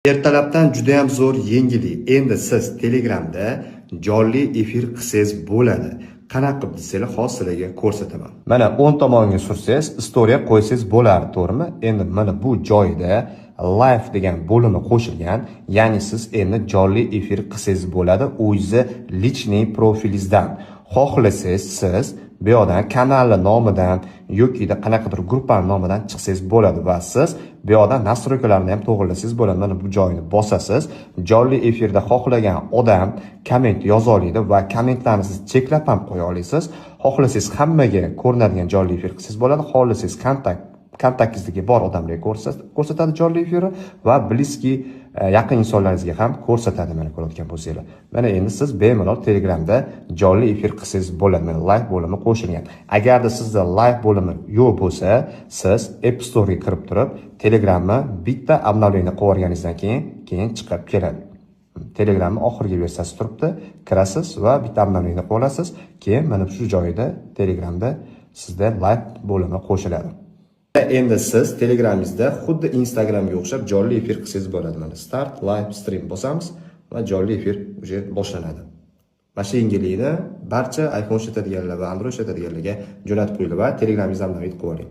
Ertalabdan juda ham zo'r yengillik. Endi siz Telegramda jonli efir qilsangiz bo'ladi. Qanaqa qilib desanglar, hozir sizlarga ko'rsataman. Mana 10 tomonga sursangiz, story qo'ysangiz bo'ladi, to'g'rimi? Endi mana bu joyda live degan bo'limi qo'shilgan. Ya'ni siz endi jonli efir qilsangiz bo'ladi o'zingiz lichniy profilingizdan. Xohlasangiz siz bu yoqdan kanal nomidan yoki qanaqadir gruppa nomidan chiqsangiz bo'ladi va siz bu yoqdan nastroykalarni ham to'g'rilasangiz bo'ladi. Mana bu joyni bosasiz. Jonli efirda xohlagan odam komment yoza oladi va kommentlarni siz cheklab ham qo'ya olasiz. Xohlasangiz hammaga ko'rinadigan jonli efir qilsangiz bo'ladi. Xohlasangiz kontaktingizdagi bor odamlarga ko'rsatadi jonli efirni va bliski yaqin insonlaringizga ham ko'rsatadi, mana ko'rayotgan bo'lsanglar. Mana endi siz bemalol Telegramda jonli efir qilsangiz bo'ladi. Mana live bo'limi qo'shilgan. Agarda sizda live bo'limi yo'q bo'lsa, siz App Store ga kirib turib, Telegramni bitta obnovleniya qilib olganingizdan keyin chiqib keladi. Telegramning oxirgi versiyasi turibdi. Kirasiz va bitta obnovleniya qilib olasiz. Keyin mana shu joyda Telegramda sizda live bo'limi qo'shiladi. Endi siz Telegramingizda xuddi Instagramga o'xshab jonli efir qilsangiz bo'ladi. Mana start live stream bosamiz va jonli efir уже boshlanadi. Mana shu yengillikni barcha iPhone ishlatadiganlar va Android ishlatadiganlarga jo'natib qo'yiladi va Telegramingizdan navid qilib oling.